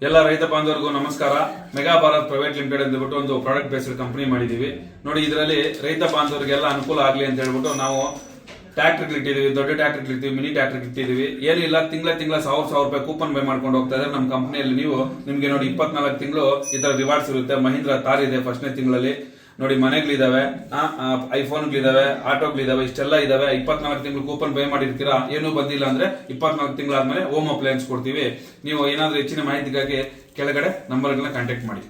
ಎಲ್ಲ ರೈತ ಬಾಂಧವರಿಗೂ ನಮಸ್ಕಾರ. ಮೆಗಾ ಭಾರತ್ ಪ್ರೈವೇಟ್ ಲಿಮಿಟೆಡ್ ಅಂದ್ಬಿಟ್ಟು ಒಂದು ಪ್ರಾಡಕ್ಟ್ ಬೇಸ್ಡ್ ಕಂಪನಿ ಮಾಡಿದೀವಿ ನೋಡಿ. ಇದರಲ್ಲಿ ರೈತ ಬಾಂಧವರಿಗೆಲ್ಲ ಅನುಕೂಲ ಆಗಲಿ ಅಂತ ಹೇಳ್ಬಿಟ್ಟು ನಾವು ಟ್ರ್ಯಾಕ್ಟರ್ ಇಟ್ಟಿದೀವಿ, ದೊಡ್ಡ ಟ್ರ್ಯಾಕ್ಟರ್ ಇಟ್ಟಿದೀವಿ, ಮಿನಿ ಟ್ರ್ಯಾಕ್ಟರ್ ಇಟ್ಟಿದೀವಿ. ಏನಿಲ್ಲ, ತಿಂಗಳ 1000 ರೂಪಾಯಿ ಕೂಪನ್ ಬೈ ಮಾಡ್ಕೊಂಡು ಹೋಗ್ತಾ ಇದ್ದಾರೆ ನಮ್ಮ ಕಂಪನಿಯಲ್ಲಿ. ನಿಮ್ಗೆ ನೋಡಿ 24 ತಿಂಗಳು ಈ ತರ ರಿವಾರ್ಡ್ಸ್ ಇರುತ್ತೆ. ಮಹೀಂದ್ರ ತಾರ್ ಇದೆ ಫಸ್ಟ್ನೇ ತಿಂಗಳಲ್ಲಿ ನೋಡಿ. ಮನೆಗಳಿದಾವೆ, ಐಫೋನ್ಗಳಿದಾವೆ, ಆಟೋಗಳಿದಾವೆ, ಇಷ್ಟೆಲ್ಲ ಇದಾವೆ. 24 ತಿಂಗಳು ಕೂಪನ್ ಬೈ ಮಾಡಿರ್ತೀರಾ, ಏನೂ ಬಂದಿಲ್ಲ ಅಂದ್ರೆ 24 ತಿಂಗಳಾದ್ಮೇಲೆ ಹೋಮ್ ಅಪ್ಲಯನ್ಸ್ ಕೊಡ್ತೀವಿ. ನೀವು ಏನಾದ್ರೂ ಹೆಚ್ಚಿನ ಮಾಹಿತಿಗಾಗಿ ಕೆಳಗಡೆ ನಂಬರ್ಗಳನ್ನ ಕಾಂಟ್ಯಾಕ್ಟ್ ಮಾಡಿ.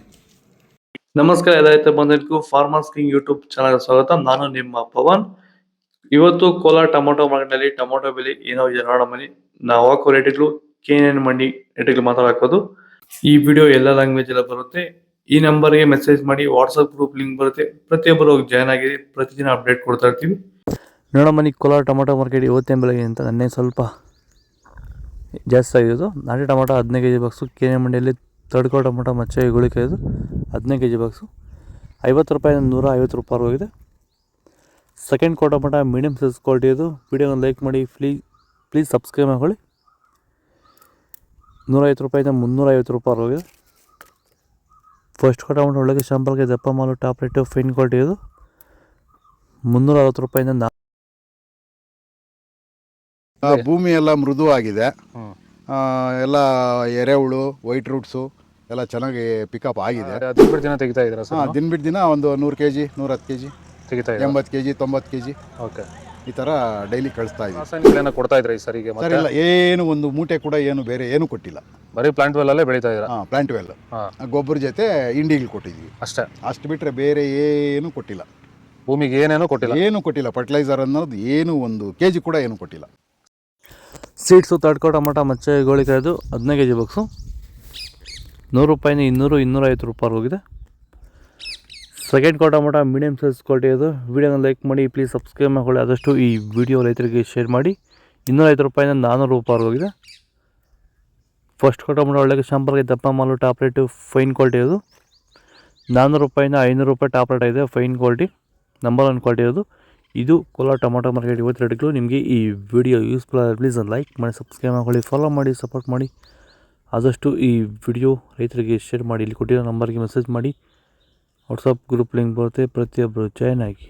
ನಮಸ್ಕಾರ ರೈತ ಬಂಧುಗಳಿಗೂ ಫಾರ್ಮರ್ಸ್ ಕಿಂಗ್ ಯೂಟ್ಯೂಬ್ ಚಾನಲ್ ಸ್ವಾಗತ. ನಾನು ನಿಮ್ಮ ಪವನ್. ಇವತ್ತು ಕೋಲಾರ ಟೊಮೊಟೊ ಮಾರ್ಕೆಟ್ ನಲ್ಲಿ ಟೊಮೊಟೊ ಬೆಲೆ ಏನೋ ಇದೆ ನೋಡಮನಿ. ನಾವು ಹಾಕೋ ರೇಟ್ಗಳು KNN ಮಂಡಿ ರೇಟ್ಗಳು ಮಾತಾಡೋದು. ಈ ವಿಡಿಯೋ ಎಲ್ಲ ಲ್ಯಾಂಗ್ವೇಜ್ ಎಲ್ಲ ಬರುತ್ತೆ. ಈ ನಂಬರ್ಗೆ ಮೆಸೇಜ್ ಮಾಡಿ, ವಾಟ್ಸ್ಆಪ್ ಗ್ರೂಪ್ ಲಿಂಕ್ ಬರುತ್ತೆ, ಪ್ರತಿಯೊಬ್ಬರು ಜಾಯ್ನ್ ಆಗಿರಿ. ಪ್ರತಿದಿನ ಅಪ್ಡೇಟ್ ಕೊಡ್ತಾ ಇರ್ತೀವಿ. ನೋಡಮನಿ ಕೋಲಾರ ಟೊಮೊಟೊ ಮಾರ್ಕೆಟ್ ಇವತ್ತಿನ ಬೆಲೆಗೆ ಅಂತ ನನ್ನೇ ಸ್ವಲ್ಪ ಜಾಸ್ತಿ ಆಗಿರೋದು. ನಾಟಿ ಟೊಮೊಟೊ 15 kg ಬಾಕ್ಸು. KNN ಮಂಡಿಯಲ್ಲಿ ತಡ್ಕೋ ಟೊಮೊಟೊ ಮಚ್ಚೆ ಗುಳಿಕಾಯ್ದು 15 kg ಬಾಕ್ಸು 50 ರೂಪಾಯಿ 150 ರೂಪಾಯಿ ಹೋಗಿದೆ. ಸೆಕೆಂಡ್ ಕೋ ಟೊಮೊಟೊ ಮೀಡಿಯಮ್ ಸೈಜ್ ಕ್ವಾಲಿಟಿ ಇದು. ವಿಡಿಯೋನ ಲೈಕ್ ಮಾಡಿ, ಪ್ಲೀಸ್ ಸಬ್ಸ್ಕ್ರೈಬ್ ಮಾಡ್ಕೊಳ್ಳಿ. 150 ರೂಪಾಯಿಂದ 350 ರೂಪಾಯಿ ಹೋಗಿದೆ. ಫಸ್ಟ್ ಕೋ ಟೊಮೊಟೊ ಒಳಗೆ ಶಾಂಪಲ್ಗೆ ದಪ್ಪ ಮಾಲು ಟಾಪ್ ರೇಟು ಫೈನ್ ಕ್ವಾಲಿಟಿ ಇದು 360 ರೂಪಾಯಿಂದ ಭೂಮಿ ಎಲ್ಲ ಮೃದು ಆಗಿದೆ. ಎಲ್ಲ ಎರೆಹುಳು, ವೈಟ್ ರೂಟ್ಸು ಎಲ್ಲ ಚೆನ್ನಾಗಿ ಪಿಕಪ್ ಆಗಿದೆ. ದಿನ ತೆಗಿತಾ ಇದ್ದೀರಾ ಸರ್? ದಿನ ಬಿಟ್ಟು ದಿನ ಒಂದು 100 kg, 110 kg, ತೆಗಿತಾ 80 kg, 90 kg ಓಕೆ. ಈ ಥರ ಡೈಲಿ ಕಳಿಸ್ತಾ ಇದ್ದೀವಿ. ರಾಸಾಯನಿಕಗಳನ್ನ ಕೊಡ್ತಾ ಇದ್ರಿ ಈ ಸರಿಗೆ? ಸರ್ ಇಲ್ಲ, ಏನು ಒಂದು ಮೂಟೆ ಕೂಡ ಏನು ಬೇರೆ ಏನು ಕೊಟ್ಟಿಲ್ಲ. ಬರೀ ಪ್ಲಾಂಟ್ ವೆಲ್ ಅಲ್ಲೇ ಬೆಳೀತಾ ಇದ್ದೀರಾ? ಪ್ಲಾಂಟ್ ವೆಲ್, ಗೊಬ್ಬರ ಜೊತೆ ಇಂಡಿಗಳು ಕೊಟ್ಟಿದ್ದೀವಿ ಅಷ್ಟೇ. ಅಷ್ಟು ಬಿಟ್ಟರೆ ಬೇರೆ ಏನು ಕೊಟ್ಟಿಲ್ಲ. ಭೂಮಿಗೆ ಏನೇನೋ ಕೊಟ್ಟಿಲ್ಲ? ಏನು ಕೊಟ್ಟಿಲ್ಲ. ಫರ್ಟಿಲೈಸರ್ ಅನ್ನೋದು ಏನು 1 kg ಕೂಡ ಏನು ಕೊಟ್ಟಿಲ್ಲ. ಸೀಡ್ಸು ತಡ್ಕೋ ಟೊಮೊಟೊ ಮಚ್ಚೆ ಗೋಳಿಕಾಯ್ದು 15 kg ಬಾಕ್ಸು 100 ರೂಪಾಯಿಂದ 200-250 ರೂಪಾಯಿ ಹೋಗಿದೆ. ಸೆಕೆಂಡ್ ಕೋ ಟೊಮೊಟೊ ಮೀಡಿಯಮ್ ಸೈಜ್ ಕ್ವಾಲಿಟಿ ಅದು. ವಿಡಿಯೋನ ಲೈಕ್ ಮಾಡಿ, ಪ್ಲೀಸ್ ಸಬ್ಸ್ಕ್ರೈಬ್ ಮಾಡ್ಕೊಳ್ಳಿ. ಆದಷ್ಟು ಈ ವಿಡಿಯೋ ರೈತರಿಗೆ ಶೇರ್ ಮಾಡಿ. 250 ರೂಪಾಯಿಂದ 400 ರೂಪಾಯಿ ಹೋಗಿದೆ. ಫಸ್ಟ್ ಕೋ ಟೊಮೊಟೊ ಒಳ್ಳೆಗೆ ಶಾಂಪಲ್ಗೆ ದಪ್ಪ ಮಾಲು ಟಾಪ್ ರೇಟು ಫೈನ್ ಕ್ವಾಲಿಟಿ ಅದು 400 ರೂಪಾಯಿಂದ 500 ರೂಪಾಯಿ ಟಾಪ್ ರೇಟ್ ಇದೆ. ಫೈನ್ ಕ್ವಾಲಿಟಿ, ನಂಬರ್ 1 ಕ್ವಾಲಿಟಿ ಅದು. ಇದು ಕೋಲಾರ ಟೊಮೊಟೊ ಮಾರ್ಕೆಟ್ ಇವತ್ತು ರೇಟ್ಗಳು. ನಿಮಗೆ ಈ ವಿಡಿಯೋ ಯೂಸ್ಫುಲ್ ಆದರೆ ಪ್ಲೀಸ್ ಲೈಕ್ ಮಾಡಿ, ಸಬ್ಸ್ಕ್ರೈಬ್ ಮಾಡ್ಕೊಳ್ಳಿ, ಫಾಲೋ ಮಾಡಿ, ಸಪೋರ್ಟ್ ಮಾಡಿ. ಆದಷ್ಟು ಈ ವಿಡಿಯೋ ರೈತರಿಗೆ ಶೇರ್ ಮಾಡಿ. ಇಲ್ಲಿ ಕೊಟ್ಟಿರೋ ನಂಬರ್ಗೆ ಮೆಸೇಜ್ ಮಾಡಿ, ವಾಟ್ಸಪ್ ಗ್ರೂಪ್ ಲಿಂಕ್ ಬರುತ್ತೆ, ಪ್ರತಿಯೊಬ್ಬರು ಜಾಯ್ನ್ ಆಗಿ.